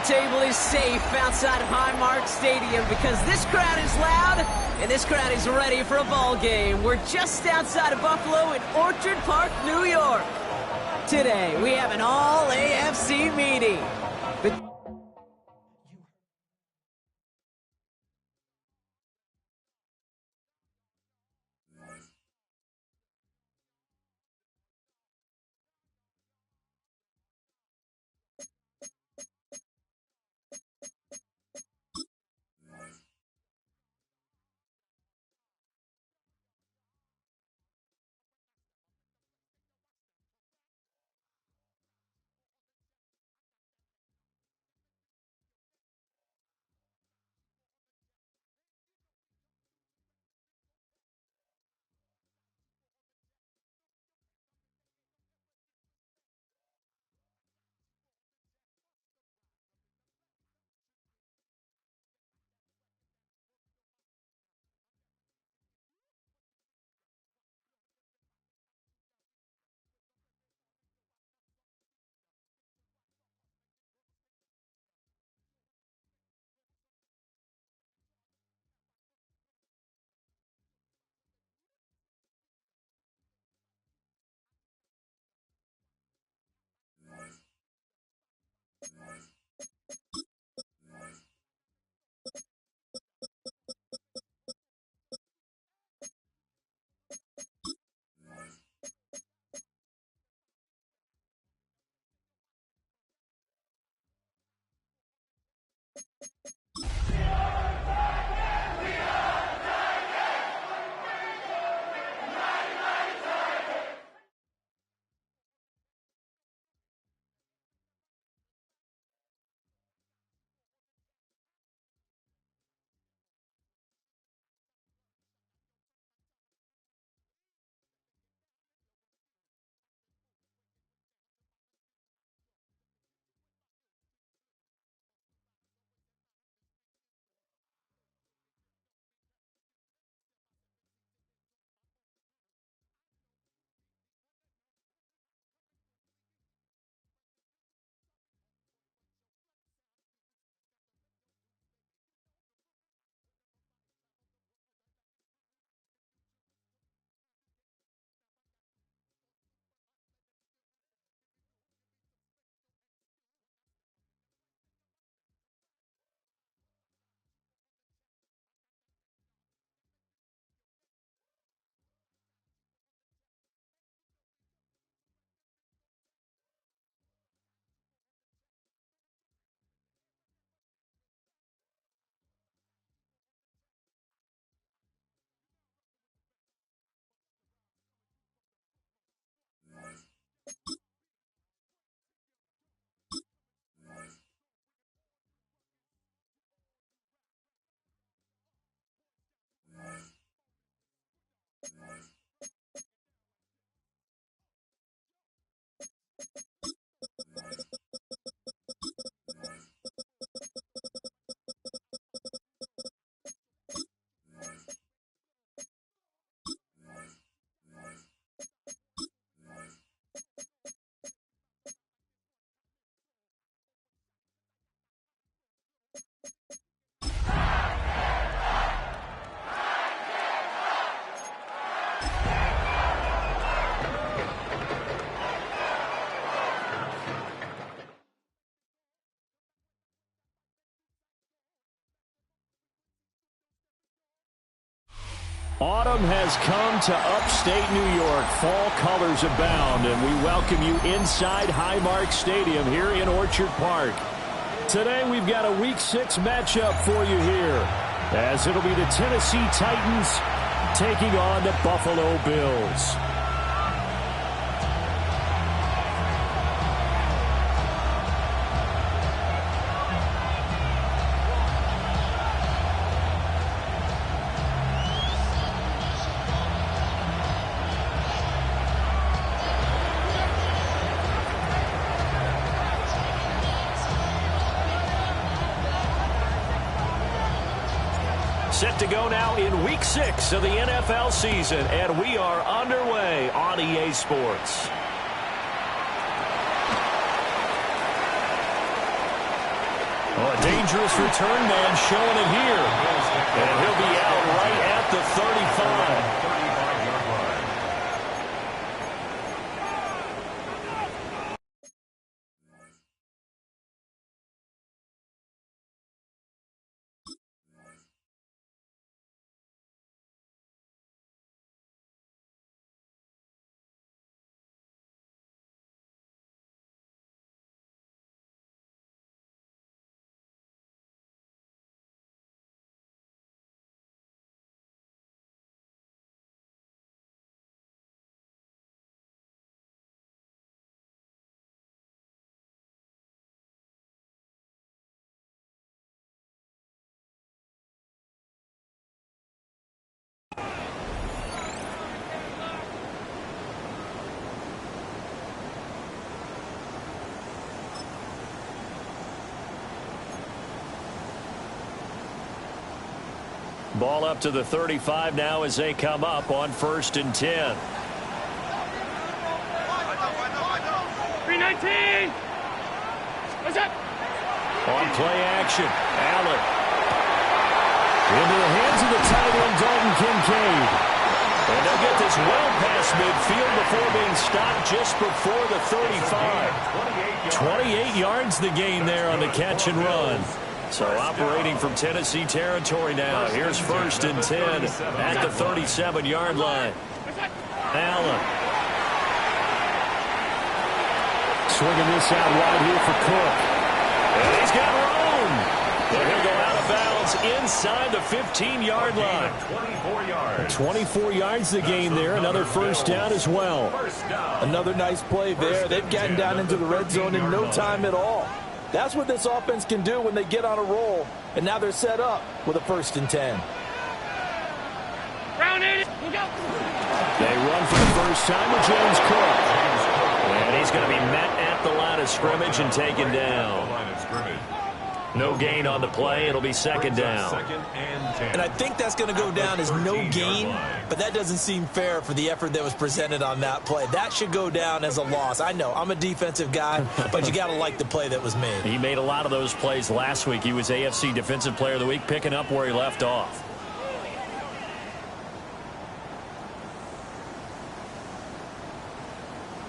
table is safe outside of Highmark Stadium because this crowd is loud and this crowd is ready for a ball game. We're just outside of Buffalo in Orchard Park, New York. Today, we have an all-AFC meeting. Autumn has come to upstate New York. Fall colors abound, and we welcome you inside Highmark Stadium here in Orchard Park. Today we've got a Week 6 matchup for you here, as it'll be the Tennessee Titans taking on the Buffalo Bills. Set to go now in Week 6 of the NFL season, and we are underway on EA Sports. this return man showing it here. And he'll be out right at the 35. Ball up to the 35 now as they come up on 1st and 10. 319. What's up? On play action, Allen. Into the hands of the tight end, Dalton Kincaid. And they'll get this well past midfield before being stopped just before the 35. 28 yards the gain there on the catch and run. So operating from Tennessee territory now. Here's 1st and 10 at the 37-yard line. Allen. Swinging this out wide here for Cook. And he's got room. And he'll go out of bounds inside the 15-yard line. 24 yards. 24 yards the gain there. Another first down as well. Another nice play there. They've gotten down into the red zone in no time at all. That's what this offense can do when they get on a roll. And now they're set up with a 1st and 10. Round 8. Look out. They run for the first time with James Cook. And he's going to be met at the line of scrimmage and taken down. No gain on the play. It'll be 2nd down. And I think that's going to go down as no gain, but that doesn't seem fair for the effort that was presented on that play. That should go down as a loss. I know, I'm a defensive guy, but you got to like the play that was made. He made a lot of those plays last week. He was AFC Defensive Player of the Week, picking up where he left off.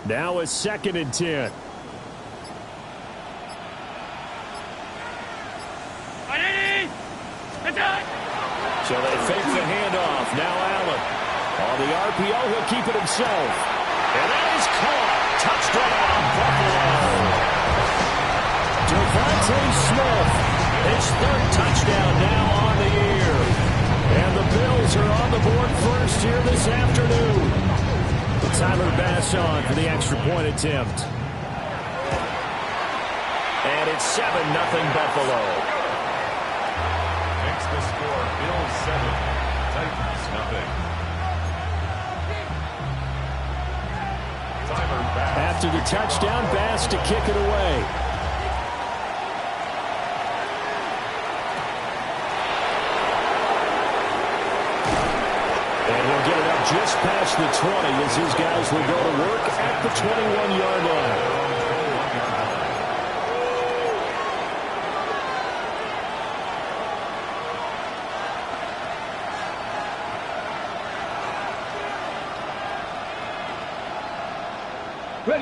Now it's 2nd and 10. So they fake the handoff. Now Allen. On the RPO, he'll keep it himself. And that is caught. Touchdown, Buffalo. Devontae Smith. His 3rd touchdown now on the year. And the Bills are on the board first here this afternoon. Tyler Bass on for the extra point attempt. And it's 7-0 Buffalo. The score, Bills 7, Titans nothing. After the touchdown, Bass to kick it away. And he'll get it up just past the 20 as his guys will go to work at the 21-yard line.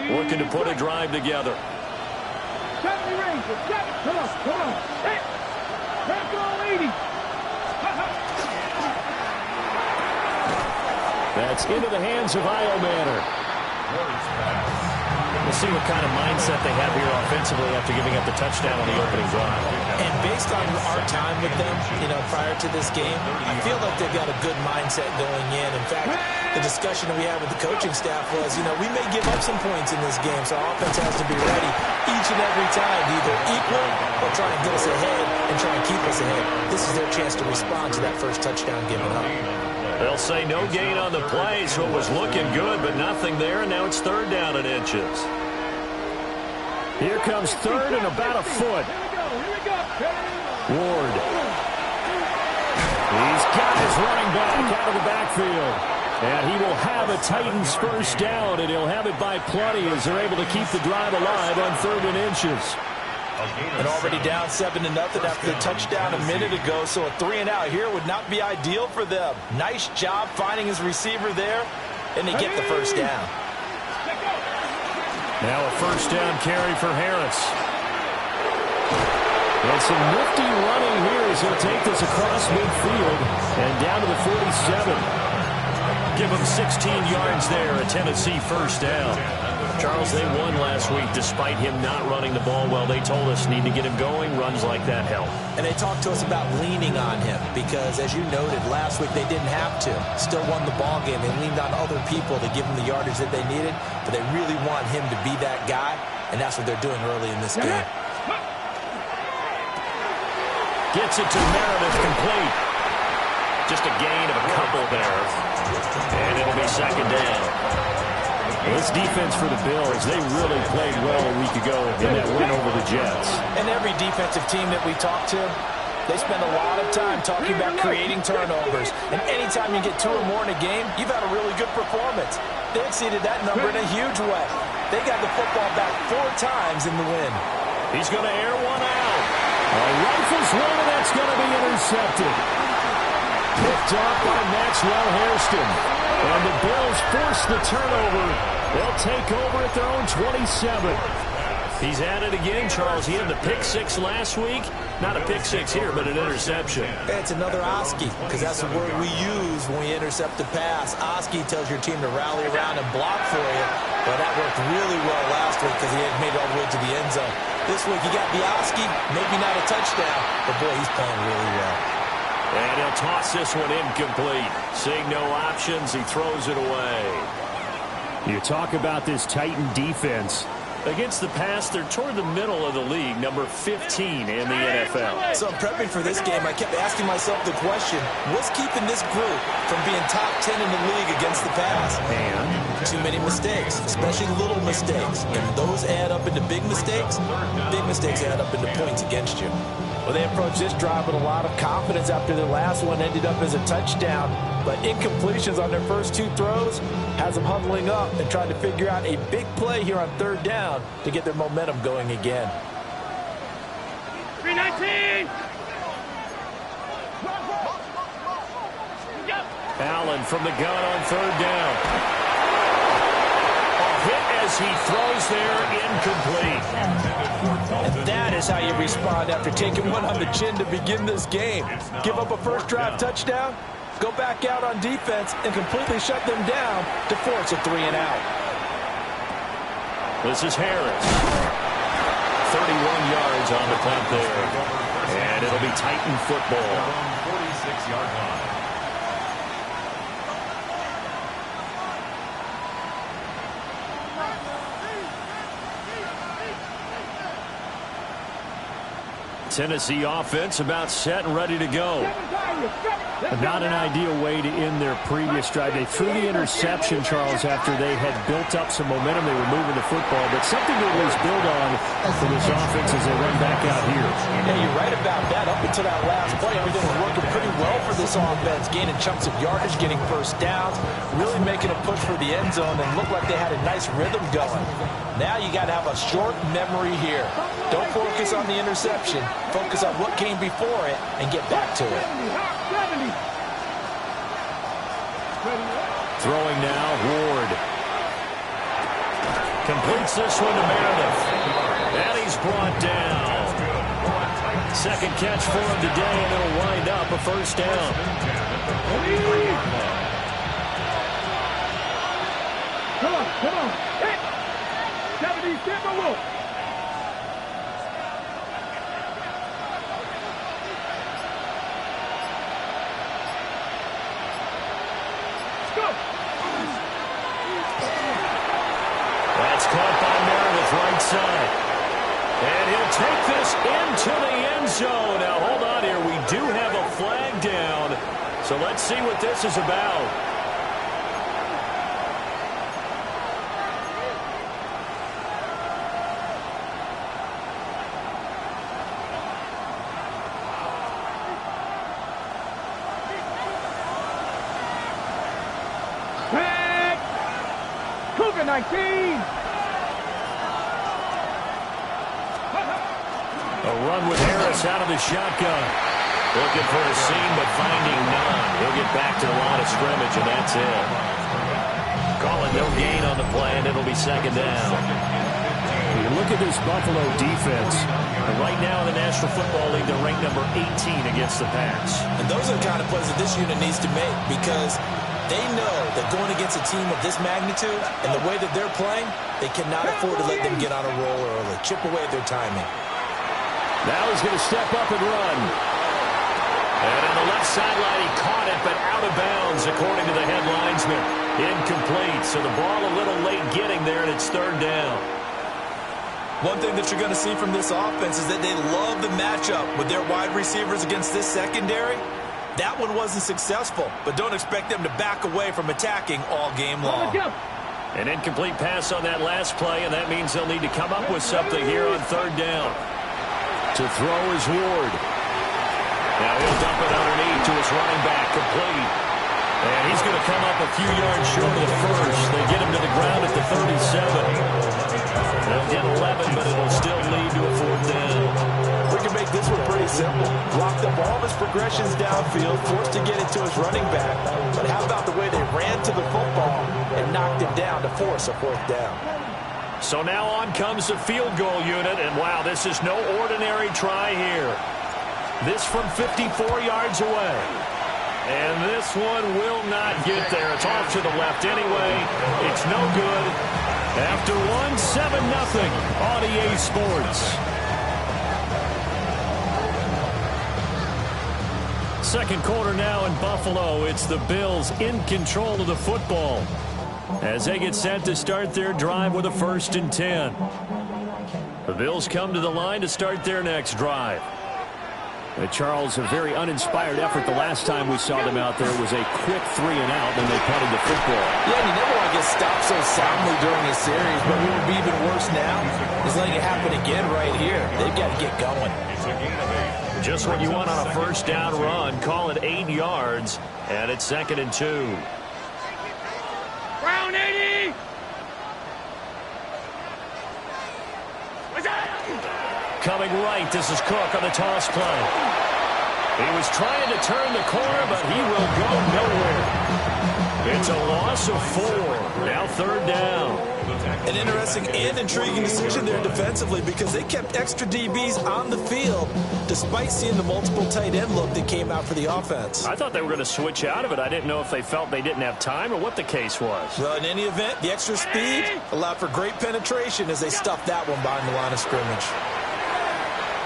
Looking to put a drive together. Come on. Hey, back on 80. That's into the hands of Iomanner. We'll see what kind of mindset they have here offensively after giving up the touchdown on the opening drive. And based on our time with them, prior to this game, I feel like they've got a good mindset going in. In fact, the discussion that we had with the coaching staff was, we may give up some points in this game, so our offense has to be ready each and every time to either equal or try and get us ahead and try and keep us ahead. This is their chance to respond to that first touchdown given up. They'll say no gain on the play, so it was looking good, but nothing there, and now it's 3rd down and inches. Here comes 3rd and about a foot. Ward. He's got his running back out of the backfield. And he will have a Titans first down, and he'll have it by plenty as they're able to keep the drive alive on 3rd and inches. And already down 7-0 after the touchdown a minute ago, so a 3-and-out here would not be ideal for them. Nice job finding his receiver there, and they get the first down. Now a first down carry for Harris. And some nifty running here as he'll take this across midfield and down to the 47. Give him 16 yards there, a Tennessee first down. Charles, they won last week despite him not running the ball well. They told us need to get him going. Runs like that help. And they talked to us about leaning on him because, as you noted, last week they didn't have to. Still won the ball game. They leaned on other people to give them the yardage that they needed, but they really want him to be that guy, and that's what they're doing early in this game. Gets it to Meredith, complete. Just a gain of a couple there. And it'll be second down. This defense for the Bills, they really played well a week ago in that win over the Jets. And every defensive team that we talk to, they spend a lot of time talking about creating turnovers. And anytime you get 2 or more in a game, you've had a really good performance. They exceeded that number in a huge way. They got the football back 4 times in the win. He's going to air one out. A rifles one, and that's going to be intercepted. Picked off by Maxwell Hairston. And the Bills force the turnover. They'll take over at their own 27. He's at it again, Charles. He had the pick 6 last week. Not a pick 6 here, but an interception. It's another Oski, because that's the word we use when we intercept a pass. Oski tells your team to rally around and block for you. But that worked really well last week because he had made it all the way to the end zone. This week he got the Oski, maybe not a touchdown, but boy, he's playing really well. And he'll toss this one incomplete. Seeing no options, he throws it away. You talk about this Titan defense. Against the pass, they're toward the middle of the league, number 15 in the NFL. So in prepping for this game, I kept asking myself the question, what's keeping this group from being top 10 in the league against the pass? And too many mistakes, especially little mistakes. And those add up into big mistakes. Big mistakes add up into points against you. Well, they approached this drive with a lot of confidence after their last one ended up as a touchdown. But incompletions on their first 2 throws has them huddling up and trying to figure out a big play here on 3rd down to get their momentum going again. 319! Allen from the gun on 3rd down. A hit as he throws there, incomplete. And that is how you respond after taking one on the chin to begin this game. Give up a first drive touchdown, go back out on defense, and completely shut them down to force a 3-and-out. This is Harris. 31 yards on the punt there. And it'll be Titan football. 46-yard line. Tennessee offense about set and ready to go. Not an ideal way to end their previous drive. They threw the interception, Charles, after they had built up some momentum. They were moving the football, but something to at least build on for this offense as they run back out here. Yeah, you're right about that. Up until that last play, everything was working pretty well for this offense, gaining chunks of yardage, getting first downs, really making a push for the end zone, and looked like they had a nice rhythm going. Now you got to have a short memory here. Don't focus on the interception. Focus on what came before it and get back to it. Throwing now, Ward. Completes this one to Meredith. And he's brought down. Second catch for him today, and it'll wind up a first down. Come on, come on. Hit! 70, step and walk. That's caught by Meredith, right side. And he'll take this into the end zone. Now, hold on here. We do have a flag down. So let's see what this is about. Cougar 19. A run with Harris out of the shotgun. Looking for a seam, but finding none. He'll get back to the line of scrimmage, and that's it. Calling no gain on the play, and it'll be second down. You look at this Buffalo defense. Right now in the National Football League, they're ranked number 18 against the pass. And those are the kind of plays that this unit needs to make, because they know that going against a team of this magnitude and the way that they're playing, they cannot afford to let them get on a roll early. Chip away at their timing. Now he's going to step up and run. And on the left sideline, he caught it, but out of bounds, according to the head linesman. Incomplete, so the ball a little late getting there, and it's third down. One thing that you're going to see from this offense is that they love the matchup with their wide receivers against this secondary. That one wasn't successful, but don't expect them to back away from attacking all game long. An incomplete pass on that last play, and that means they'll need to come up with something here on third down. To throw is Ward. Now he'll dump it underneath to his running back, complete. And he's going to come up a few yards short of the first. They get him to the ground at the 37. They'll get 11, but it'll still lead to a fourth down. We can make this one pretty simple. Blocked up all of his progressions downfield, forced to get it to his running back. But how about the way they ran to the football and knocked him down to force a fourth down? So now on comes the field goal unit, and wow, this is no ordinary try here. This from 54 yards away. And this one will not get there. It's off to the left anyway. It's no good. After one, 7-0 on EA Sports. Second quarter now in Buffalo. It's the Bills in control of the football as they get set to start their drive with a 1st and 10. The Bills come to the line to start their next drive. Charles, a very uninspired effort. The last time we saw them out there was a quick 3-and-out when they punted the football. Yeah, and you never want to get stopped so soundly during a series, but what would be even worse now is letting it happen again right here. They've got to get going. Just what you want on a first down run. Call it 8 yards, and it's 2nd and 2. Brown 80! Coming right, this is Cook on the toss play. He was trying to turn the corner, but he will go nowhere. It's a loss of 4. Now 3rd down. An interesting and intriguing decision there defensively, because they kept extra DBs on the field despite seeing the multiple tight end look that came out for the offense. I thought they were going to switch out of it. I didn't know if they felt they didn't have time or what the case was. Well, in any event, the extra speed allowed for great penetration as they stuffed that one behind the line of scrimmage.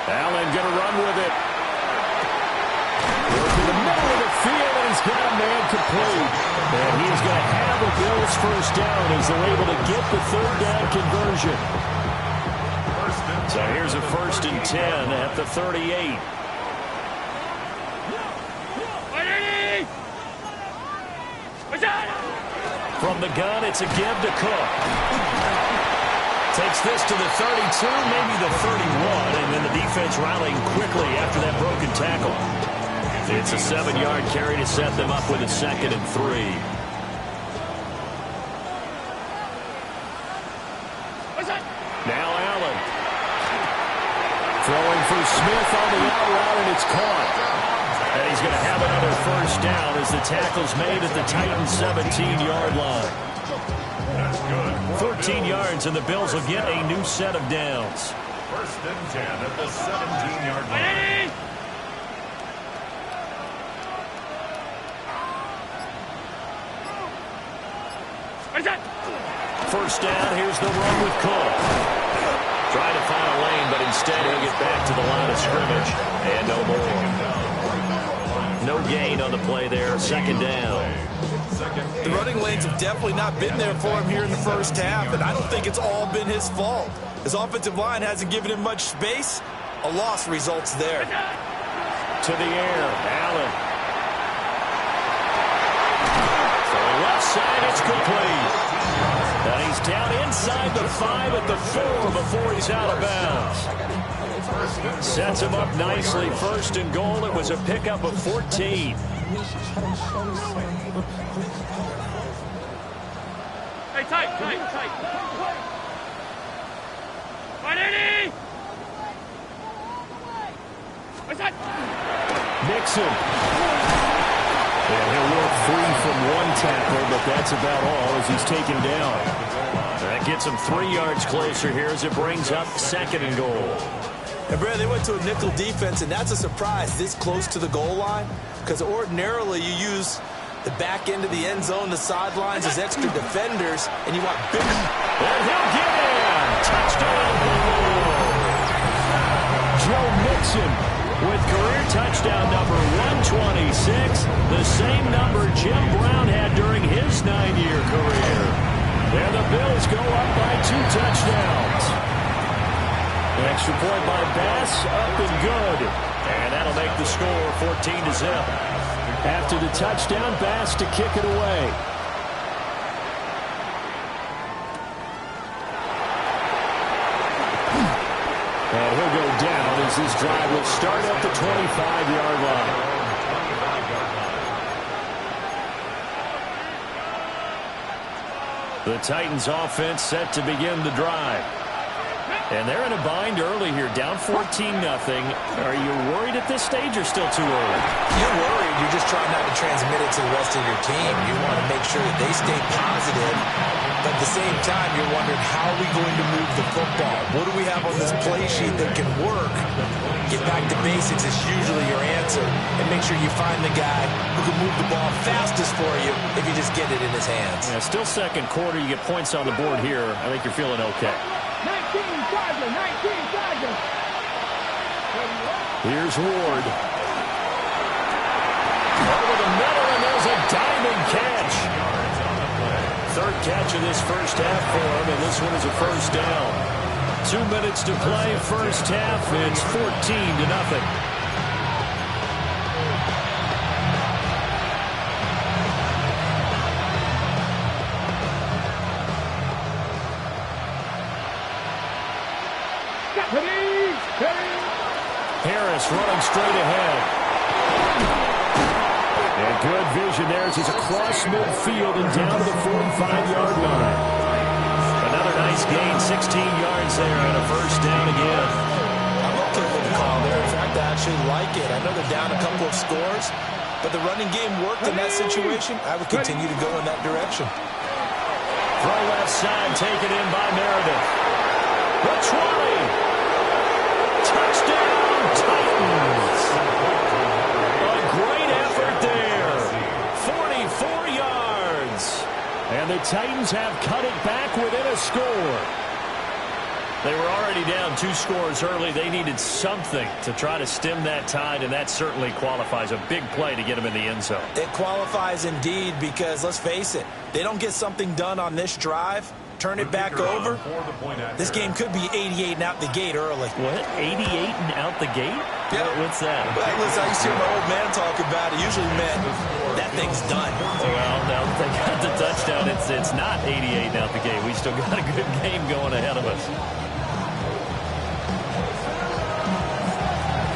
Allen going to run with it. Goes to the middle of the field, and he's got a man complete. And he's going to have the Bills' first down as they're able to get the 3rd down conversion. So here's a 1st and 10 at the 38. From the gun, it's a give to Cook. Takes this to the 32, maybe the 31, and then the defense rallying quickly after that broken tackle. It's a 7-yard carry to set them up with a 2nd and 3. Now Allen. Throwing for Smith on the out route, and it's caught. And he's going to have another first down as the tackle's made at the Titans' 17-yard line. 14 yards, and the Bills will get a new set of downs. 1st and 10 at the 17-yard line. First down, here's the run with Cook. Trying to find a lane, but instead he'll get back to the line of scrimmage. And no more. No gain on the play there, 2nd down. The running lanes have definitely not been there for him here in the first half, and I don't think it's all been his fault. His offensive line hasn't given him much space. A loss results there. To the air, Allen. For the left side, it's complete. And he's down inside the 5 at the 4 before he's out of bounds. Sets him up nicely. 1st and goal. It was a pickup of 14. Hey, tight. Right, Eddie! Mixon. And he'll work free from one tackle, but that's about all as he's taken down. That gets him 3 yards closer here as it brings up 2nd and goal. And Brad, they went to a nickel defense, and that's a surprise this close to the goal line, because ordinarily you use the back end of the end zone, the sidelines as extra defenders, and you want big. And he'll get in. Touchdown. Joe Mixon with career touchdown number 126, the same number Jim Brown had during his 9-year career. And the Bills go up by 2 touchdowns. An extra point by Bass, up and good. And that'll make the score 14-0. After the touchdown, Bass to kick it away. And he'll go down as this drive will start at the 25-yard line. The Titans offense set to begin the drive. And they're in a bind early here, down 14-0. Are you worried at this stage or still too early? You're worried. You're just trying not to transmit it to the rest of your team. You want to make sure that they stay positive. But at the same time, you're wondering, how are we going to move the football? What do we have on this play sheet that can work? Get back to basics is usually your answer. And make sure you find the guy who can move the ball fastest for you if you just get it in his hands. Yeah, still second quarter. You get points on the board here. I think you're feeling okay. 19 Chargers. Here's Ward. Over the middle, and there's a diving catch. Third catch of this first half for him, and this one is a first down. 2 minutes to play, first half. It's 14-0. Harris running straight ahead. And good vision there as he's across midfield and down to the 45-yard line. Another nice gain, 16 yards there, and a first down again. I'm okay with the call there. In fact, I actually like it. I know they're down a couple of scores, but the running game worked in that situation. I would continue to go in that direction. Throw left side, taken in by Meredith. The 20. Touchdown, Titans. A great effort there. 44 yards. And the Titans have cut it back within a score. They were already down 2 scores early. They needed something to try to stem that tide, and that certainly qualifies. A big play to get them in the end zone. It qualifies indeed because, let's face it, they don't get something done on this drive, turn it back over, this game could be 88 and out the gate early. What? 88 and out the gate? Yeah. What's that? Well, listen, I used to hear my old man talk about it. Usually meant that thing's done. Well, now that they got the touchdown, it's not 88 and out the gate. We still got a good game going ahead of us.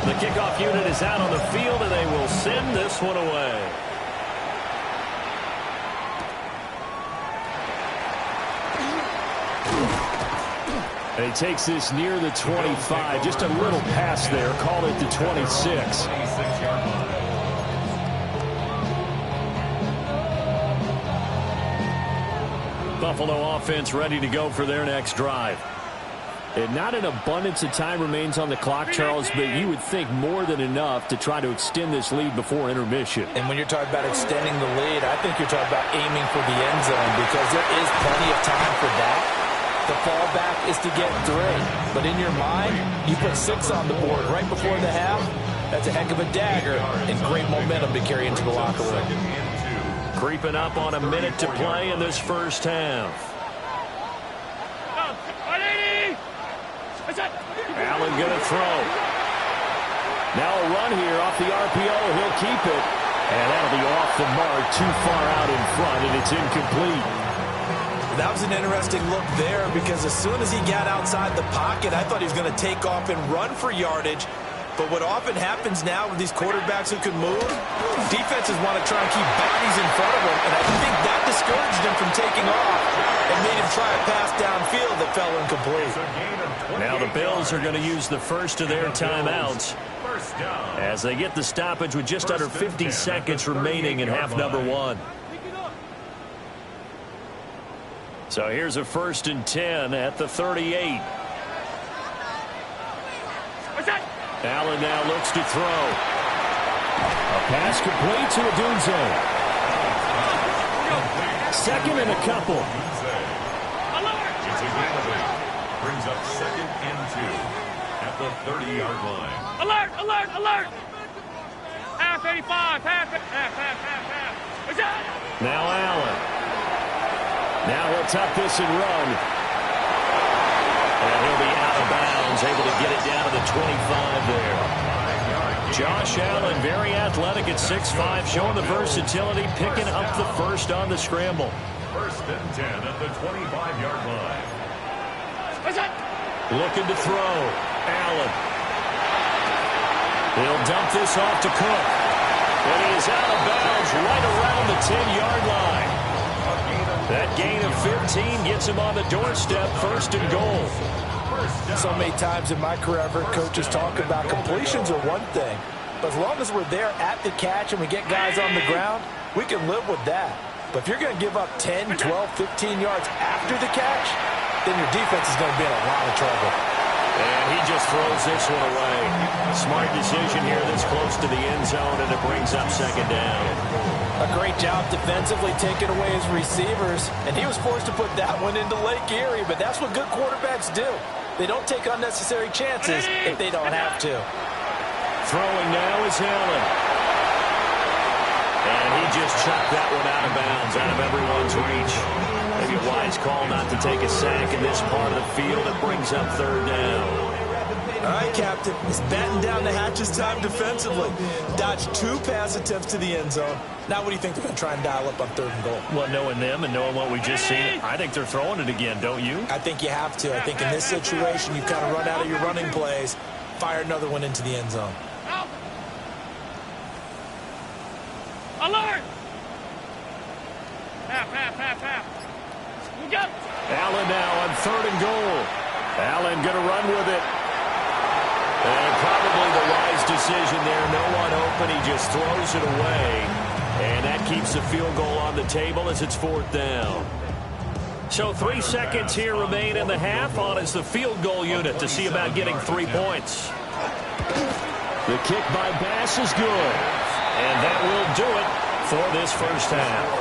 The kickoff unit is out on the field, and they will send this one away. And he takes this near the 25. Just a little pass there. Call it the 26. Buffalo offense ready to go for their next drive. And not an abundance of time remains on the clock, Charles, but you would think more than enough to try to extend this lead before intermission. And when you're talking about extending the lead, I think you're talking about aiming for the end zone because there is plenty of time for that. The fallback is to get 3. But in your mind, you put 6 on the board right before the half. That's a heck of a dagger and great momentum to carry into the locker room. Creeping up on a minute to play in this first half. Allen going to throw. Now a run here off the RPO. He'll keep it. And that'll be off the mark, too far out in front, and it's incomplete. That was an interesting look there because as soon as he got outside the pocket, I thought he was going to take off and run for yardage. But what often happens now with these quarterbacks who can move, defenses want to try and keep bodies in front of them, and I think that discouraged him from taking off and made him try a pass downfield that fell incomplete. Now the Bills are going to use the first of their timeouts. First down. As they get the stoppage with just under 50 seconds remaining in half number one. So here's a 1st and 10 at the 38. Allen now looks to throw. A pass complete to Odunze. 2nd and a couple. It's a gain of 8. Brings up 2nd and 2 at the 30-yard line. Alert, alert, alert! Half 85, half. Now Allen. Now he'll tuck this and run. And he'll be out of bounds, able to get it down to the 25 there. Josh Allen, very athletic at 6'5", showing the versatility, picking up the first on the scramble. 1st and 10 at the 25-yard line. Looking to throw. Allen. He'll dump this off to Cook. And he is out of bounds right around the 10-yard line. That gain of 15 gets him on the doorstep, 1st and goal. So many times in my career, I've heard coaches talk about completions are one thing. But as long as we're there at the catch and we get guys on the ground, we can live with that. But if you're going to give up 10, 12, 15 yards after the catch, then your defense is going to be in a lot of trouble. And he just throws this one away. Smart decision here this close to the end zone, and it brings up 2nd down. A great job defensively taking away his receivers, and he was forced to put that one into Lake Erie, but that's what good quarterbacks do. They don't take unnecessary chances if they don't have to. Throwing now is Allen. And he just chucked that one out of bounds, out of everyone's reach. Maybe a wise call not to take a sack in this part of the field. It brings up 3rd down. All right, Captain. It's batten down the hatches time defensively. Dodged 2 pass attempts to the end zone. Now what do you think they're going to try and dial up on 3rd and goal? Well, knowing them and knowing what we just seen, I think they're throwing it again, don't you? I think you have to. I think in this situation, you kind of run out of your running plays, fire another one into the end zone. Alert! Half. Allen now on 3rd and goal. Allen going to run with it. And probably the wise decision there. No one open. He just throws it away. And that keeps the field goal on the table as it's 4th down. So 3 seconds here remain in the half. On is the field goal unit to see about getting 3 points. The kick by Bass is good. And that will do it for this first half.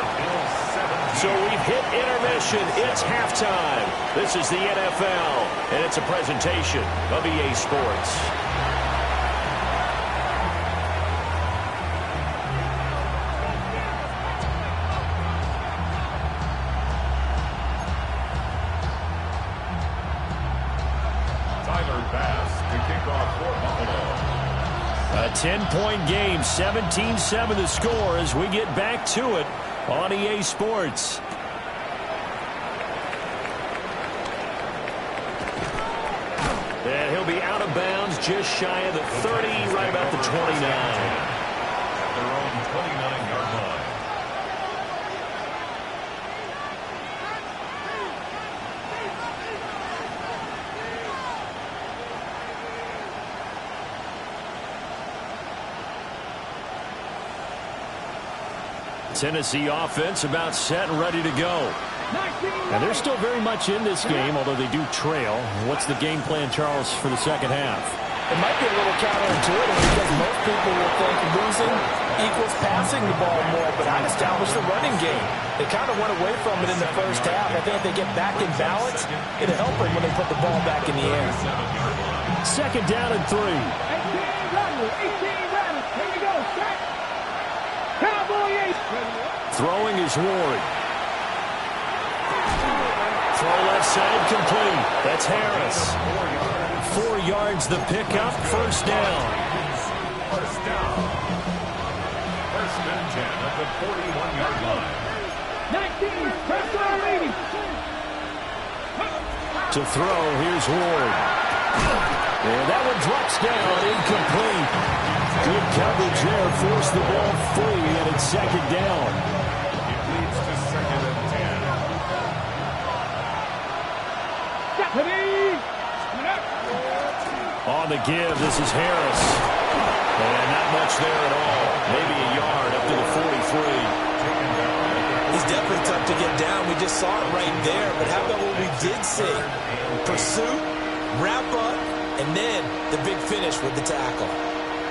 So we've hit intermission. It's halftime. This is the NFL, and it's a presentation of EA Sports. Tyler Bass to kick off for Buffalo. A 10-point game, 17-7 to score as we get back to it on EA Sports. And he'll be out of bounds just shy of the 30, right about the 29. At their own 29-yard line. Tennessee offense about set and ready to go. And they're still very much in this game, although they do trail. What's the game plan, Charles, for the second half? It might be a little counterintuitive because most people will think losing equals passing the ball more, but I'd establish the running game. They kind of went away from it in the first half. I think if they get back in balance, it'll help them when they put the ball back in the air. 2nd down and 3. 18 runners. Here we go. Set. Cowboy 8. Throwing is Ward. Throw left side complete. That's Harris. 4 yards the pickup. First down. First down. 1st and 10 at the 41-yard line. 19. Press on 80. To throw, here's Ward. And that one drops down, incomplete. Good coverage there, forced the ball free, and it's 2nd down. It leads to 2nd and 10. On the give, this is Harris. And not much there at all. Maybe a yard up to the 43. He's definitely tough to get down. We just saw it right there. But how about what we did see? Pursuit, wrap up, and then the big finish with the tackle.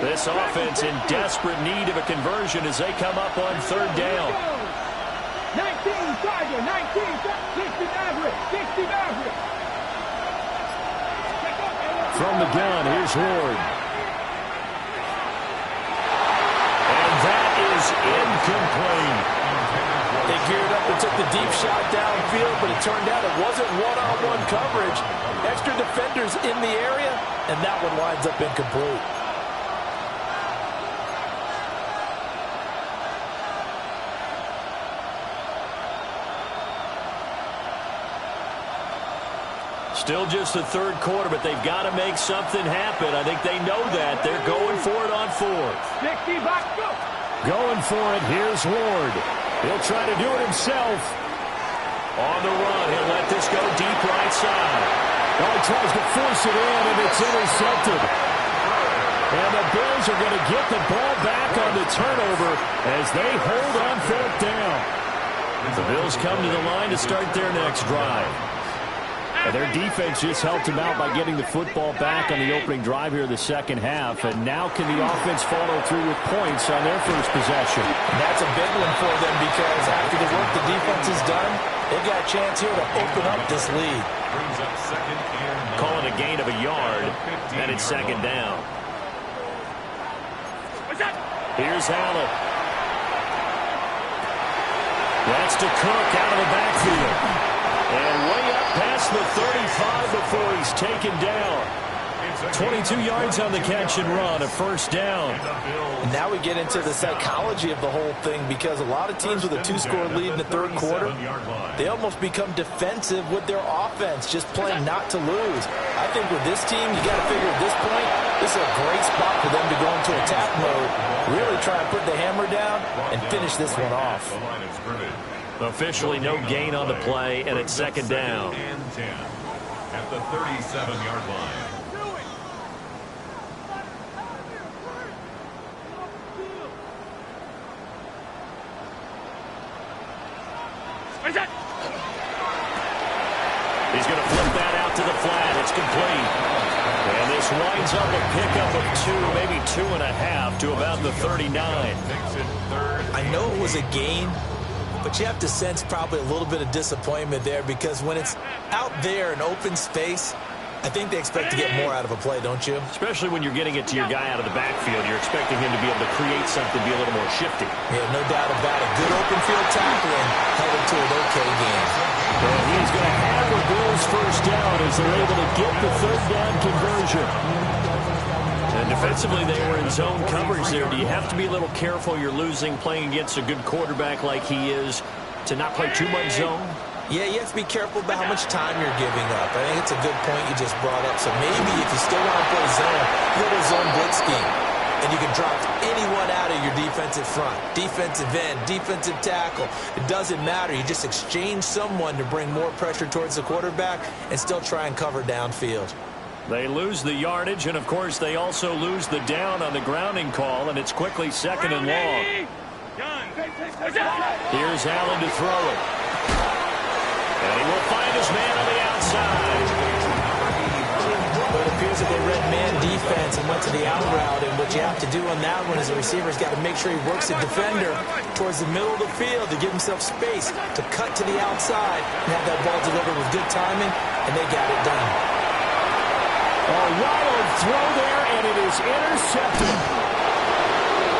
This offense in desperate need of a conversion as they come up on third down. 19 Tiger, 19, 60 Maverick, 60 Maverick. From the gun, here's Ward. And that is incomplete. They geared up and took the deep shot downfield, but it turned out it wasn't one-on-one coverage. Extra defenders in the area, and that one winds up incomplete. Still just the third quarter, but they've got to make something happen. I think they know that. They're going for it on fourth. 60 back, go. Going for it. Here's Ward. He'll try to do it himself. On the run, he'll let this go deep right side. Oh, he tries to force it in, and it's intercepted. And the Bills are going to get the ball back on the turnover as they hold on fourth down. The Bills come to the line to start their next drive. And their defense just helped them out by getting the football back on the opening drive here in the second half. And now can the offense follow through with points on their first possession? And that's a big one for them because after the work the defense has done, they've got a chance here to open up this lead. Calling a gain of a yard, and it's second down. Here's Allen. That's to Cook out of the backfield. And way up past the 35 before he's taken down. 22 yards on the catch and run, a first down. And now we get into the psychology of the whole thing because a lot of teams with a two-score lead in the third quarter, they almost become defensive with their offense, just playing not to lose. I think with this team, you got to figure at this point, this is a great spot for them to go into attack mode, really try and put the hammer down and finish this one off. Officially no gain on the play, and it's second down. And 10 at the 37-yard line. He's going to flip that out to the flat. It's complete. And this winds up a pickup of 2, maybe 2.5 to about the 39. I know it was a gain, but you have to sense probably a little bit of disappointment there because when it's out there in open space, I think they expect to get more out of a play, don't you? Especially when you're getting it to your guy out of the backfield. You're expecting him to be able to create something, be a little more shifty. Yeah, no doubt about it. Good open field tackling, headed to an okay game. And he's going to have the Bills first down as they're able to get the third down conversion. And defensively, they were in zone coverage there. Do you have to be a little careful? You're losing, playing against a good quarterback like he is, to not play too much zone? Yeah, you have to be careful about how much time you're giving up. I think it's a good point you just brought up. So maybe if you still want to play zone, you go to a zone blitz scheme. And you can drop anyone out of your defensive front. Defensive end, defensive tackle. It doesn't matter. You just exchange someone to bring more pressure towards the quarterback and still try and cover downfield. They lose the yardage, and, of course, they also lose the down on the grounding call, and it's quickly second and long. Here's Allen to throw it. And he will find his man on the outside. Well, it appears that they read man defense and went to the out route, and what you have to do on that one is the receiver's got to make sure he works the defender towards the middle of the field to give himself space to cut to the outside and have that ball delivered with good timing, and they got it done. A wild throw there, and it is intercepted.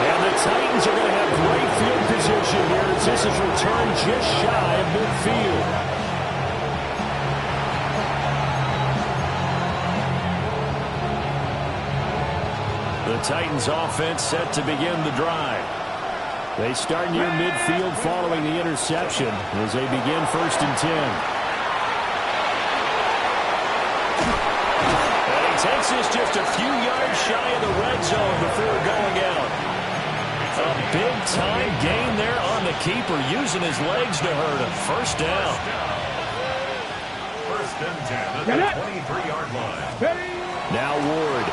And the Titans are going to have great field position here as this is returned just shy of midfield. The Titans offense set to begin the drive. They start near midfield following the interception as they begin 1st and 10. And he takes this just a few yards shy of the red zone before going out. A big-time gain there on the keeper, using his legs to hurt him. First down. 1st and 10 at the 23-yard line. Now Ward.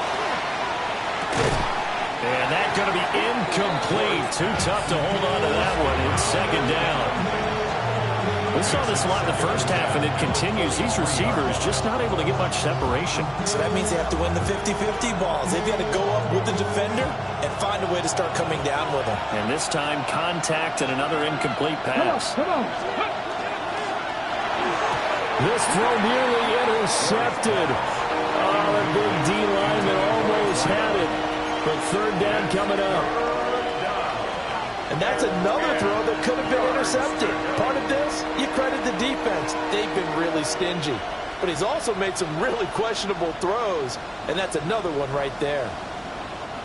And that's going to be incomplete. Too tough to hold on to that one. It's second down. We saw this a lot in the first half, and it continues. These receivers just not able to get much separation. So that means they have to win the 50-50 balls. They've got to go up with the defender and find a way to start coming down with them. And this time, contact and another incomplete pass. Come on. This throw nearly intercepted. Oh, the big D lineman almost had it. But third down coming up. And that's another throw that could have been intercepted. Part of this, you credit the defense. They've been really stingy. But he's also made some really questionable throws, and that's another one right there.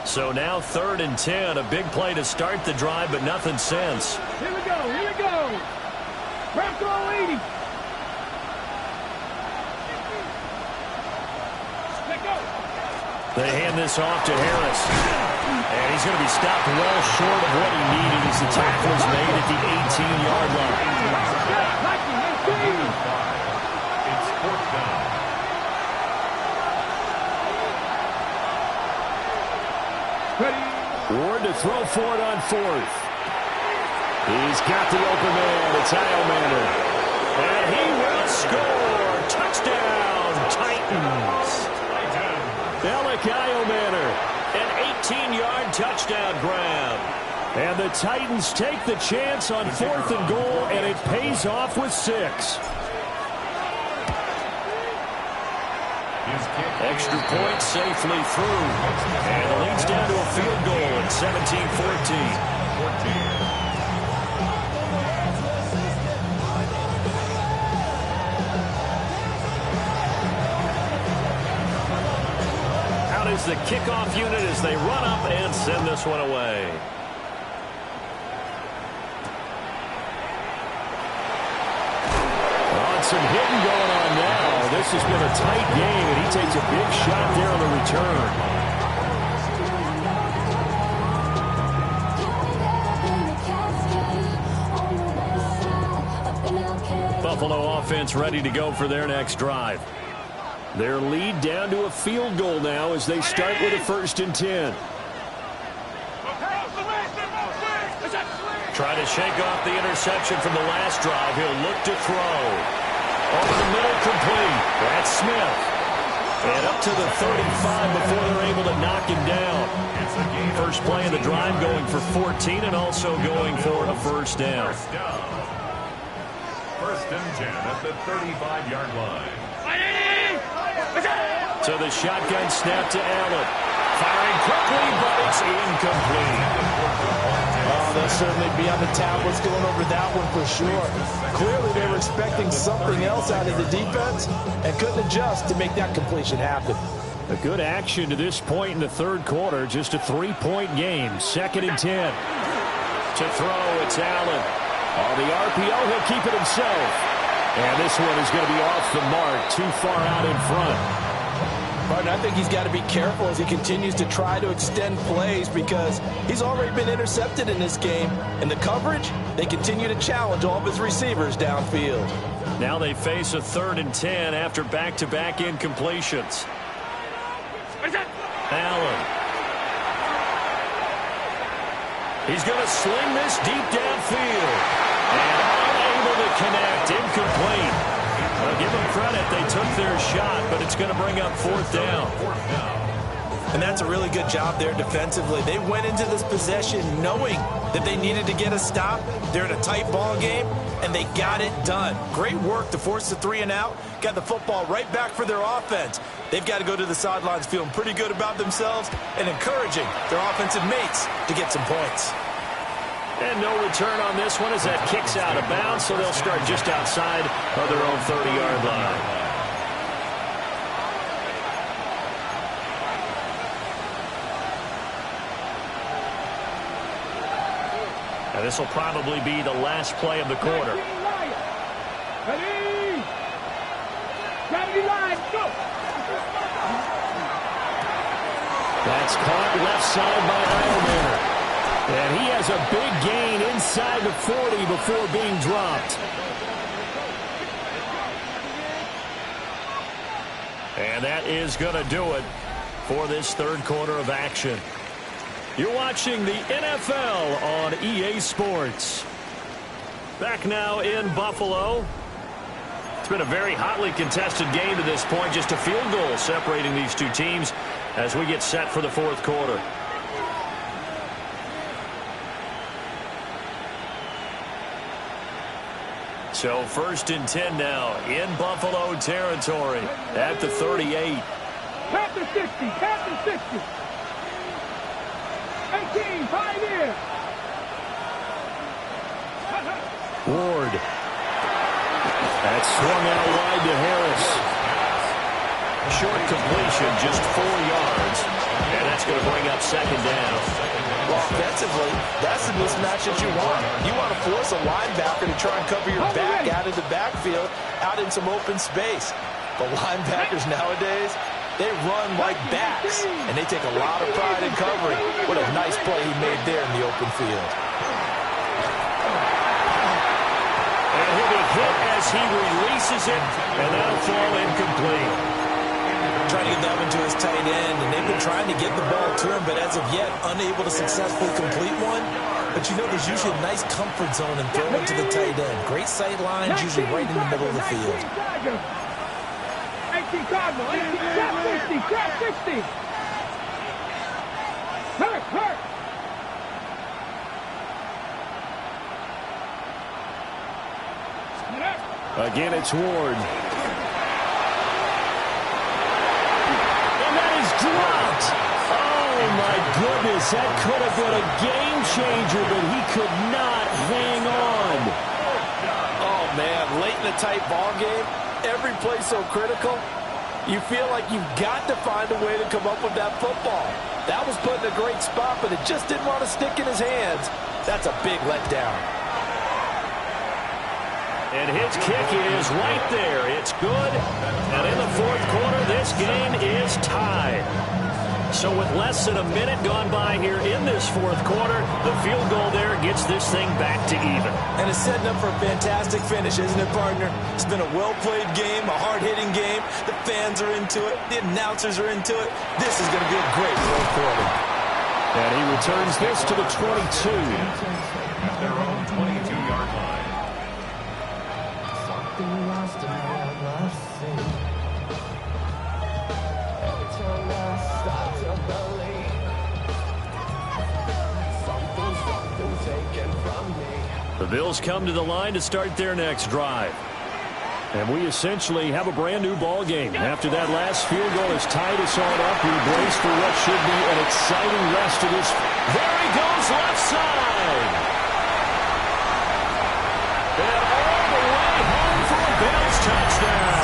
So now 3rd and 10, a big play to start the drive, but nothing since. Here we go. Bronco 80. They hand this off to Harris. And he's going to be stopped well short of what he needed as the tackle was made at the 18-yard line. It's 4th down. Ward to throw for it on 4th. He's got the open man. It's Iomanner. And he will score. Touchdown, Titans. Alec Iomanner. An 18-yard touchdown grab. And the Titans take the chance on 4th and goal, and it pays off with 6. Extra point safely through. And it leads down to a field goal at 17-14. Is the kickoff unit as they run up and send this one away. Some hitting going on now. This has been a tight game, and he takes a big shot there on the return. Buffalo offense ready to go for their next drive. Their lead down to a field goal now as they start with a 1st and 10. Try to shake off the interception from the last drive. He'll look to throw. Over the middle, complete. That's Smith. And up to the 35 before they're able to knock him down. First play of the drive going for 14 and also going for a first down. 1st and 10 at the 35-yard line. So the shotgun snap to Allen. Firing quickly, but it's incomplete. Oh, they'll certainly be on the tablets going over that one for sure. Clearly, they were expecting something else out of the defense and couldn't adjust to make that completion happen. A good action to this point in the 3rd quarter. Just a 3-point game. 2nd and 10. To throw, it's Allen. On the RPO, he'll keep it himself. And this one is going to be off the mark. Too far out in front. Martin, I think he's got to be careful as he continues to try to extend plays because he's already been intercepted in this game. And the coverage, they continue to challenge all of his receivers downfield. Now they face a 3rd and 10 after back-to-back incompletions. Allen. He's going to sling this deep downfield. And unable to connect. Incomplete. Well, give them credit. They took their shot, but it's going to bring up 4th down. And that's a really good job there defensively. They went into this possession knowing that they needed to get a stop. They're in a tight ball game, and they got it done. Great work to force the 3 and out. Got the football right back for their offense. They've got to go to the sidelines feeling pretty good about themselves and encouraging their offensive mates to get some points. And no return on this one as that kicks out of bounds, so they'll start just outside of their own 30-yard line. And this will probably be the last play of the quarter. Ready? Gravity line, go! That's caught left side by Iomanner. And he has a big gain inside the 40 before being dropped. And that is going to do it for this 3rd quarter of action. You're watching the NFL on EA Sports. Back now in Buffalo. It's been a very hotly contested game to this point. Just a field goal separating these two teams as we get set for the fourth quarter. So 1st and 10 now in Buffalo territory at the 38. Past the 60, past the 60. 18, Pioneer. Ward. That's swung out wide to Harris. Short completion, just 4 yards. And that's going to bring up 2nd down. Well, offensively, that's the mismatch that you want. You want to force a linebacker to try and cover your back out of the backfield, out in some open space. But linebackers nowadays, they run like backs, and they take a lot of pride in covering. What a nice play he made there in the open field. And he'll be hit as he releases it, and that'll fall incomplete. Trying to get that one to his tight end, and they've been trying to get the ball to him, but as of yet, unable to successfully complete one. But you know there's usually a nice comfort zone in throwing to the tight end. Great sight lines, usually right in the middle of the field. 18 Cardinal, 18, trap 60, trap 60. Hurt, hurt. Again, it's Ward. Dropped. Oh, my goodness. That could have been a game changer, but he could not hang on. Oh, man. Late in a tight ball game, every play so critical, you feel like you've got to find a way to come up with that football. That was put in a great spot, but it just didn't want to stick in his hands. That's a big letdown. And his kick is right there. It's good. And in the fourth quarter, this game is tied. So with less than a minute gone by here in this fourth quarter, the field goal there gets this thing back to even. And it's setting up for a fantastic finish, isn't it, partner? It's been a well-played game, a hard-hitting game. The fans are into it. The announcers are into it. This is going to be a great fourth quarter. And he returns this to the 22. At their own 22-yard line. The Bills come to the line to start their next drive. And we essentially have a brand new ball game. After that last field goal has tied us all up, we brace for what should be an exciting rest of this. There he goes, left side. And all the way home for a Bills touchdown.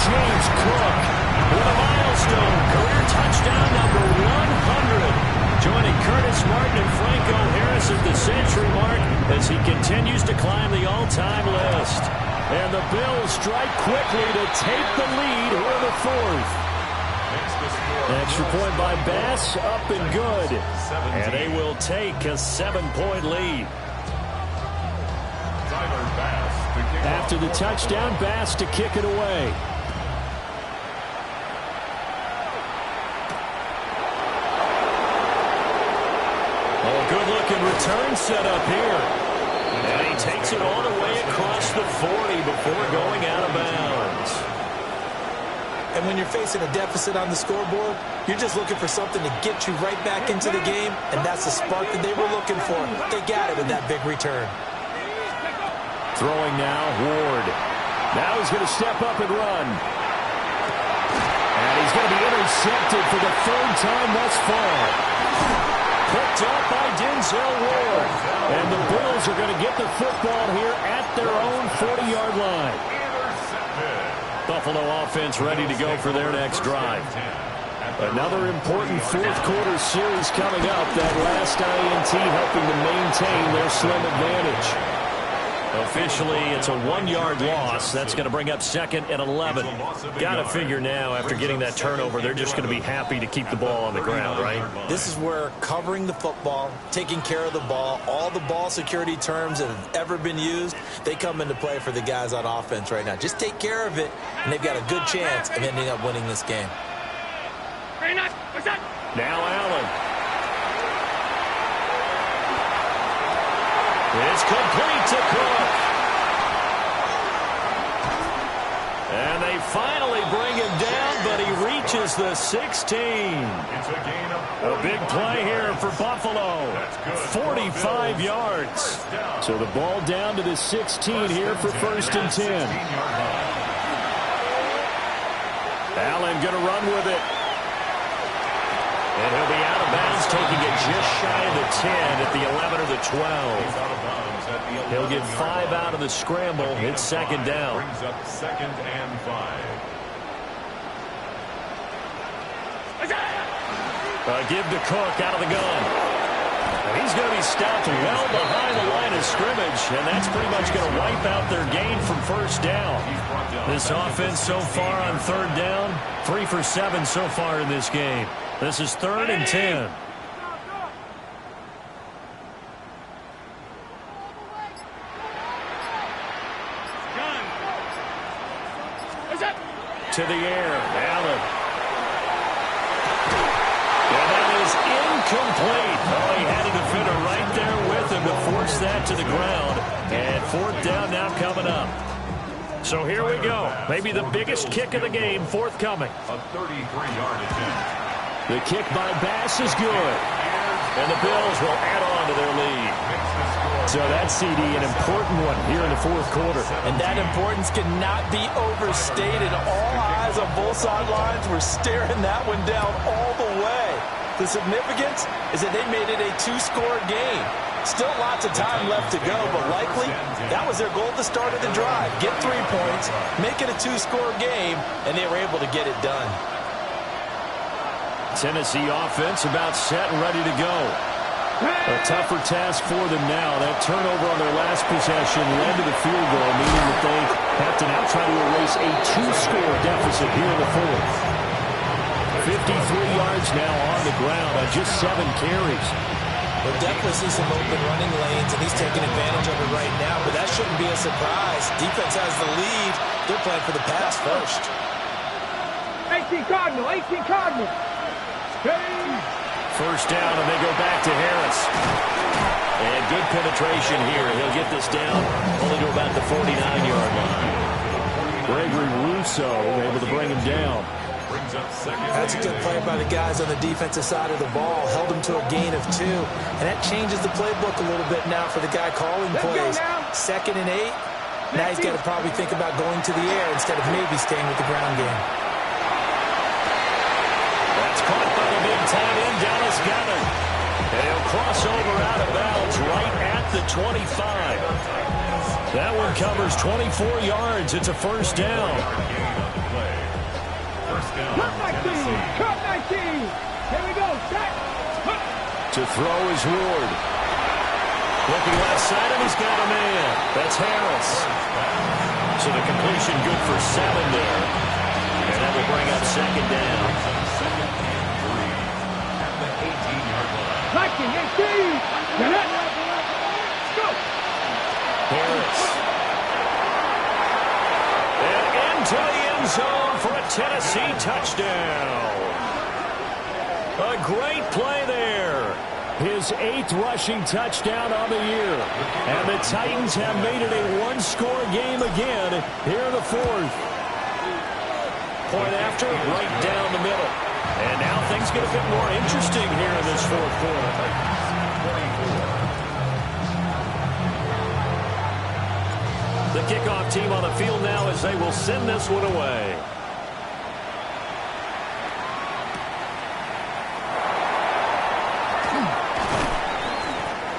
James Cook with a milestone career touchdown number 100. Joining Curtis Martin and Franco Harris at the century mark as he continues to climb the all-time list. And the Bills strike quickly to take the lead here in the fourth. Extra point by Bass, up and good. And they will take a 7-point lead. After the touchdown, Bass to kick it away. Good-looking return set up here. And he takes it all the way across the 40 before going out of bounds. And when you're facing a deficit on the scoreboard, you're just looking for something to get you right back into the game, and that's the spark that they were looking for. They got it with that big return. Throwing now, Ward. Now he's going to step up and run. And he's going to be intercepted for the 3rd time thus far. Picked up by Denzel Ward. And the Bills are going to get the football here at their own 40-yard line. Buffalo offense ready to go for their next drive. Another important fourth quarter series coming up. That last INT helping to maintain their slim advantage. Officially, it's a 1-yard loss. That's going to bring up 2nd and 11. Got to figure now, after getting that turnover, they're just going to be happy to keep the ball on the ground, right? This is where covering the football, taking care of the ball, all the ball security terms that have ever been used, they come into play for the guys on offense right now. Just take care of it, and they've got a good chance of ending up winning this game. Now Allen. It's complete to Cook. And they finally bring him down, but he reaches the 16. It's a gain of A big play here for Buffalo. 45 yards. So the ball down to the 16 here for 1st and 10. Allen going to run with it. And he'll be out of bounds, taking it just shy of the 10 at the 11 or the 12. He'll get 5 out of the scramble. It's 2nd down. Brings up 2nd and 5. Give to Cook out of the gun. And he's going to be stopped well behind the line of scrimmage, and that's pretty much going to wipe out their gain from 1st down. This offense so far on 3rd down, 3 for 7 so far in this game. This is 3rd and 10. To the air, Allen. And that is incomplete. Oh, he had a defender right there with him to force that to the ground. And 4th down now coming up. So here we go. Maybe the biggest kick of the game forthcoming. A 33-yard attempt. The kick by Bass is good. And the Bills will add on to their lead. So that CD, an important one here in the 4th quarter. And that importance cannot be overstated. All eyes on both sidelines were staring that one down all the way. The significance is that they made it a 2-score game. Still lots of time left to go, but likely that was their goal at the start of the drive. Get 3 points, make it a 2-score game, and they were able to get it done. Tennessee offense about set and ready to go. A tougher task for them now. That turnover on their last possession led to the field goal, meaning that they have to now try to erase a 2-score deficit here in the 4th. 53 yards now on the ground on just 7 carries. We'll definitely see some open running lanes, and he's taking advantage of it right now, but that shouldn't be a surprise. Defense has the lead. They're playing for the pass first. 18 Cardinal, 18 Cardinal. Hey. 1st down, and they go back to Harris. And good penetration here. He'll get this down only to about the 49-yard line. Gregory Rousseau able to bring him down. That's a good play by the guys on the defensive side of the ball. Held him to a gain of 2. And that changes the playbook a little bit now for the guy calling plays. 2nd and 8. Now he's got to probably think about going to the air instead of maybe staying with the ground game. That's caught by the big tight end, Dallas Goedert. And he'll cross over out of bounds right at the 25. That one covers 24 yards. It's a 1st down. Cut 19! Cut 19! Here we go, set! To throw is Ward. Looking left side, and he's got a man. That's Harris. So the completion good for 7 there. And that will bring up 2nd down. 19, 18! Get it! Go! Harris. And into the end zone for a Tennessee touchdown. A great play there. His 8th rushing touchdown on the year. And the Titans have made it a 1-score game again here in the 4th. Point after, right down the middle. And now things get a bit more interesting here in this 4th quarter. The kickoff team on the field now as they will send this one away.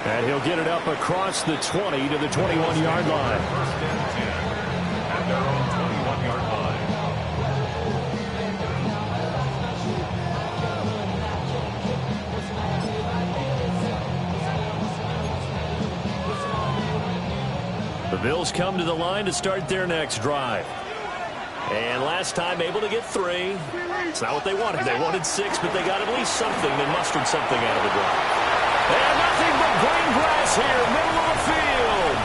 And he'll get it up across the 20 to the 21-yard line. At their own 21-yard line. The Bills come to the line to start their next drive. And last time able to get 3. It's not what they wanted. They wanted 6, but they got at least something. They mustered something out of the drive. And nothing but green grass here, middle of the field.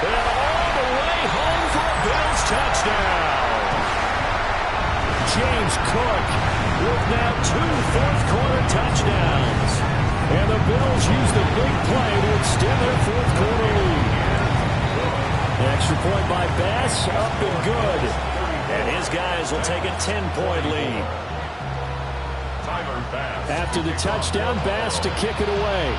And all the way home for a Bills touchdown. James Cook with now 2 fourth-quarter touchdowns. And the Bills use the big play to extend their fourth-quarter lead. An extra point by Bass, up and good. And his guys will take a 10-point lead. After the touchdown, Bass to kick it away.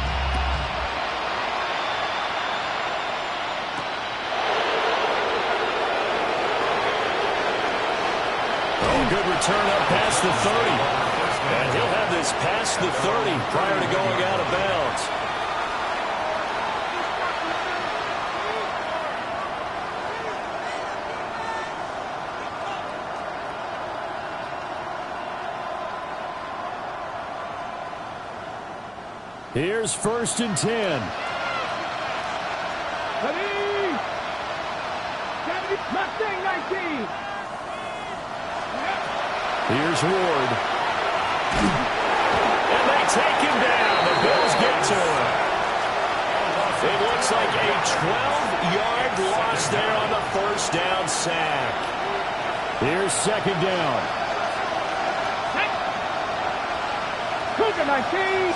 Good return up past the 30. And he'll have this past the 30 prior to going out of bounds. Here's 1st and 10. Mustang 19. Here's Ward. And they take him down. The Bills get to him. It looks like a 12-yard loss there on the first down sack. Here's 2nd down. Cougar 19.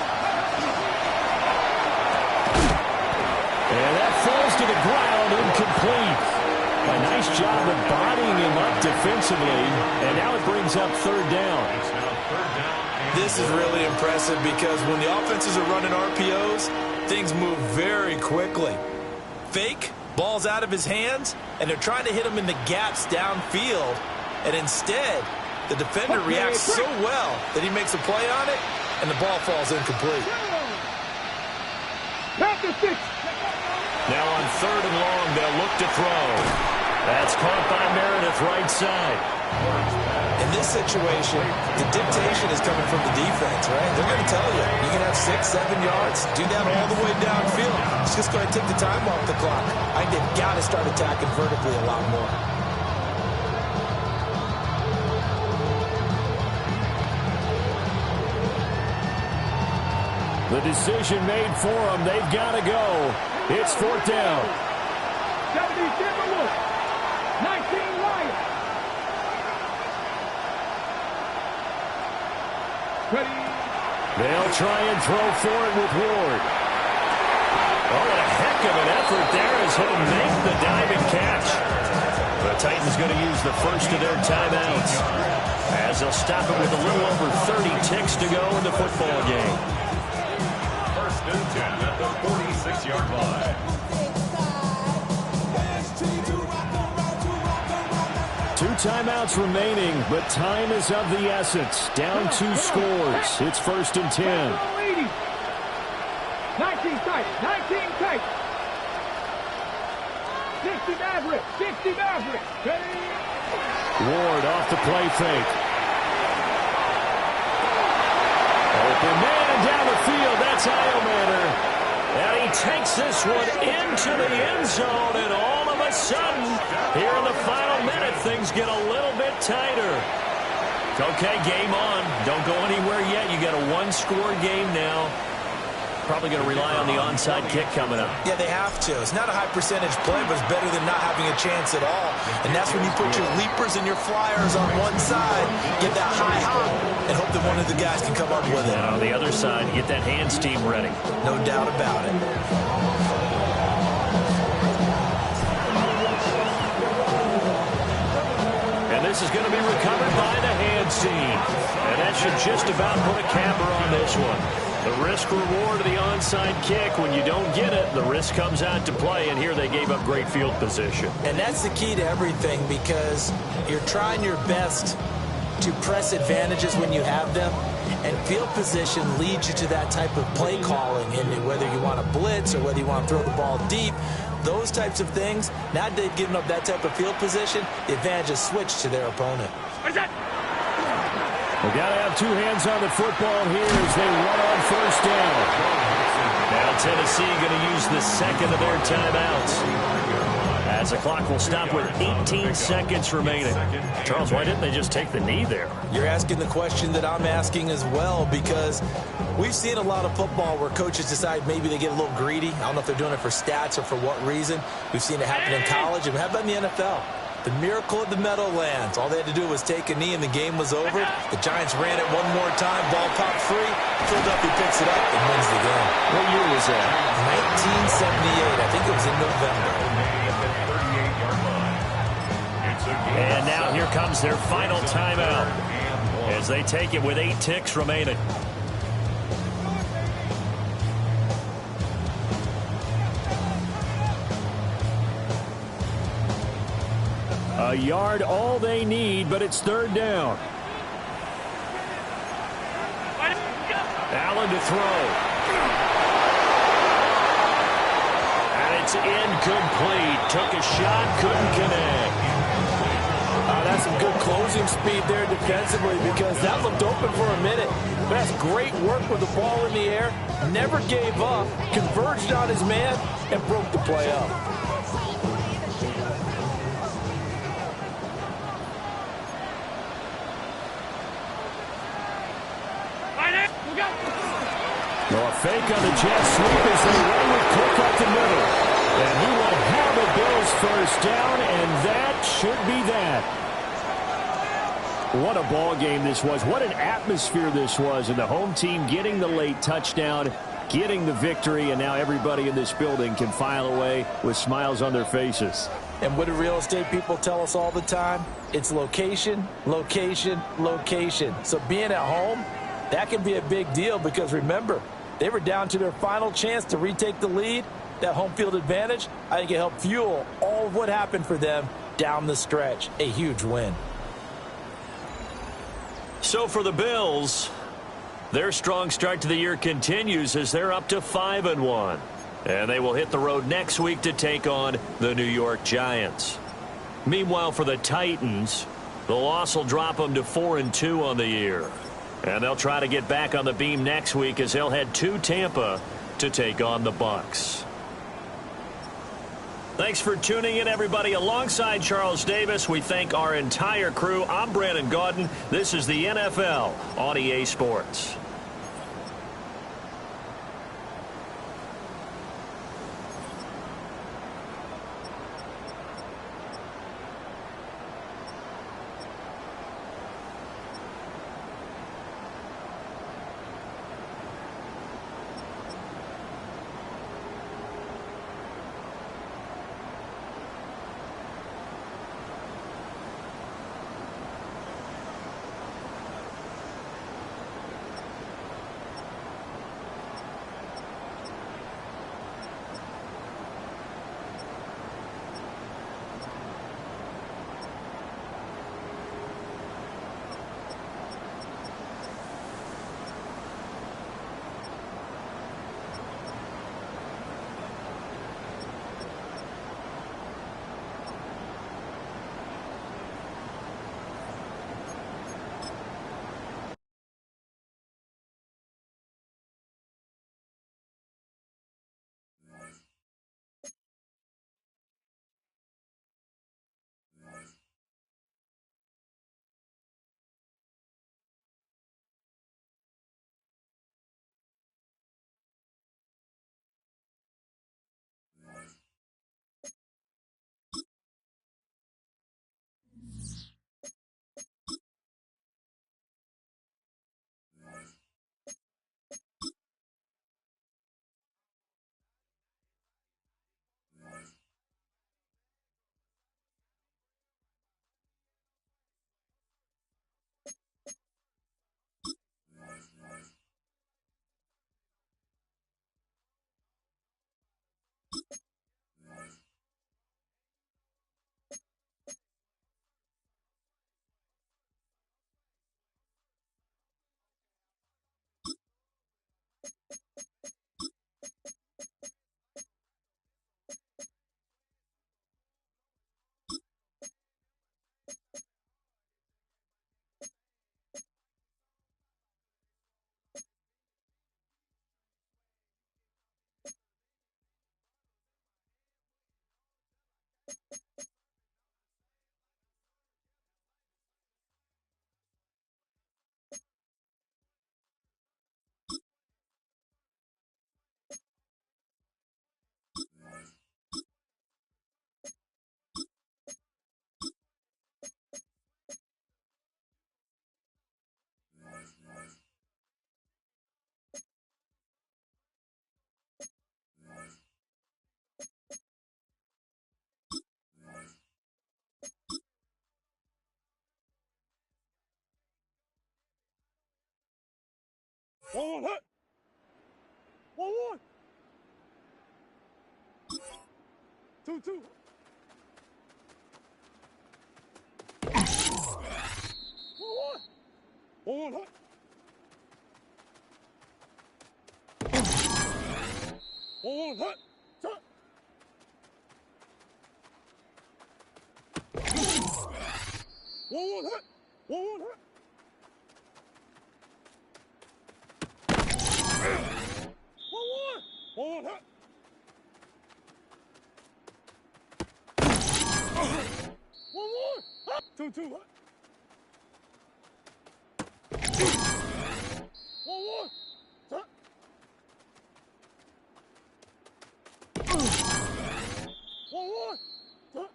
And that falls to the ground, incomplete. A nice job of bodying him up defensively, and now it brings up 3rd down. This is really impressive because when the offenses are running RPOs, things move very quickly. Fake, ball's out of his hands, and they're trying to hit him in the gaps downfield, and instead, the defender reacts so well that he makes a play on it, and the ball falls incomplete. Now on 3rd and long, they'll look to throw. That's caught by Meredith right side. In this situation, the dictation is coming from the defense, right? They're going to tell you, you can have 6, 7 yards, do that all the way downfield. It's just going to take the time off the clock. I think they've got to start attacking vertically a lot more. The decision made for them. They've got to go. It's 4th down. 19 Lions. Ready. They'll try and throw for it with Ward. Oh, what a heck of an effort there as he'll make the diving catch. The Titans going to use the first of their timeouts as they'll stop it with a little over 30 ticks to go in the football game. 1st and 10 at the 46-yard line. Two timeouts remaining, but time is of the essence. Down 2 scores. It's 1st and 10. 19 tight. 19 tight. 60 Maverick. 60 Maverick. Ready. Ward off the play fake. Open man down the field. That's Iomander. And he takes this one into the end zone, and all of a sudden, here in the final minute, things get a little bit tighter. Okay, game on. Don't go anywhere yet. You got a 1-score game now. Probably going to rely on the onside kick coming up. Yeah, they have to. It's not a high percentage play, but it's better than not having a chance at all. And that's when you put your leapers and your flyers on one side, get that high hop, and hope that one of the guys can come up with it. And on the other side, get that hands team ready. No doubt about it. And this is going to be recovered by the hands team. And that should just about put a capper on this one. The risk-reward of the onside kick, when you don't get it, the risk comes out to play, and here they gave up great field position. And that's the key to everything, because you're trying your best to press advantages when you have them, and field position leads you to that type of play calling, and whether you want to blitz or whether you want to throw the ball deep, those types of things, now that they've given up that type of field position, the advantage is switched to their opponent. We've got to have 2 hands on the football here as they run on 1st down. Now Tennessee going to use the second of their timeouts, as the clock will stop with 18 seconds remaining. Charles, why didn't they just take the knee there? You're asking the question that I'm asking as well, because we've seen a lot of football where coaches decide maybe they get a little greedy. I don't know if they're doing it for stats or for what reason. We've seen it happen in college, and how about in the NFL? The miracle of the Meadowlands. All they had to do was take a knee and the game was over. The Giants ran it one more time. Ball popped free. Philadelphia picks it up and wins the game. What year was that? 1978. I think it was in November. And now here comes their final timeout as they take it with 8 ticks remaining. A yard all they need, but it's 3rd down. Allen to throw. And it's incomplete. Took a shot, couldn't connect. That's some good closing speed there defensively because that looked open for a minute. But that's great work with the ball in the air. Never gave up, converged on his man, and broke the play up. Well, a fake on the jet sweep as they run with Cook up the middle. And he will have the Bills first down, and that should be that. What a ball game this was. What an atmosphere this was. And the home team getting the late touchdown, getting the victory, and now everybody in this building can file away with smiles on their faces. And what do real estate people tell us all the time? It's location, location, location. So being at home, that can be a big deal because remember, they were down to their final chance to retake the lead. That home field advantage, I think it helped fuel all of what happened for them down the stretch. A huge win. So for the Bills, their strong start to the year continues as they're up to 5-1. And they will hit the road next week to take on the New York Giants. Meanwhile, for the Titans, the loss will drop them to 4-2 on the year. And they'll try to get back on the beam next week as they'll head to Tampa to take on the Bucs. Thanks for tuning in, everybody. Alongside Charles Davis, we thank our entire crew. I'm Brandon Gaudin. This is the NFL on EA Sports. 1-1 hit. 1-1. 2-2. 1-1. 1-1 hit. 1-1 hit. Shot. 1-1 hit. 1-1 hit. 1-1 hit. 1-1. 2-2 hit. 1-1. Shot. 1-1. Shot.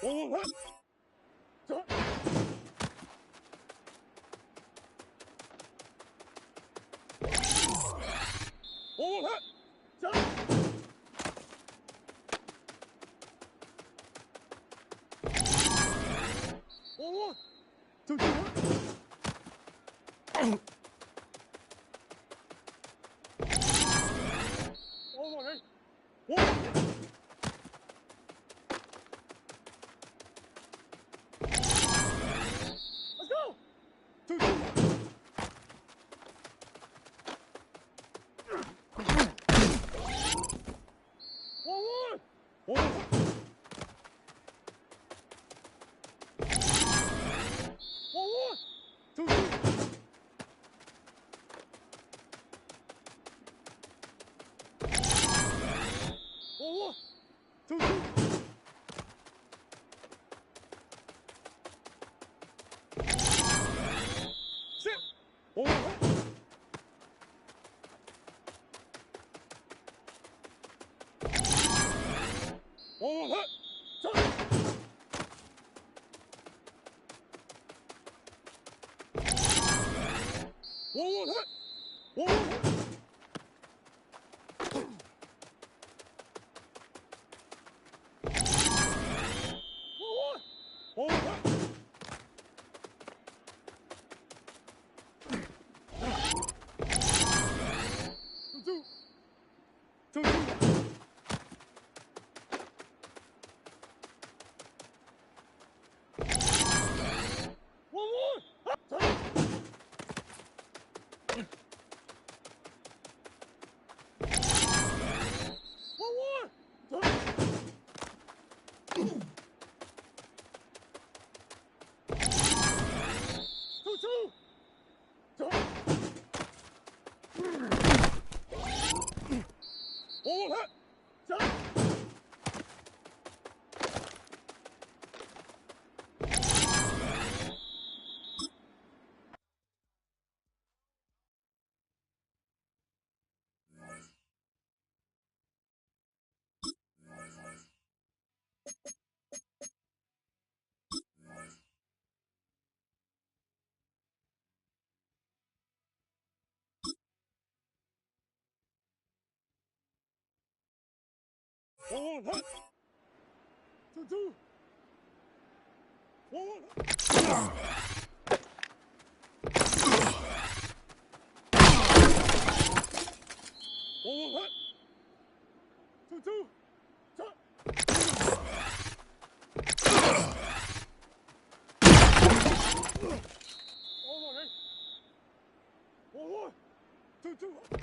1-1 hit. Shot. 1-1 hit. Shot. 1-1. 2-2 hit. 1-1 hit. 1-1 hit. Let's go. 2-2 hit. 1-1. 1-1 hit. 1-1. 2-2. 1-1. 2-2. sit. 1-1 hit. 1-1 hit. Shot. 1-1 hit. 1-1 hit. 1-1. 1-1 hit. 2-2. 2-2 hit. 1-1. Shot. 1-1. Shot. 2-2. Shot. 1-1 hit. Shot. 1-1 hit. 2-2. 1-1 hit. One hit. 2-2. Shot. 1-1 hit. 1-1. 2-2.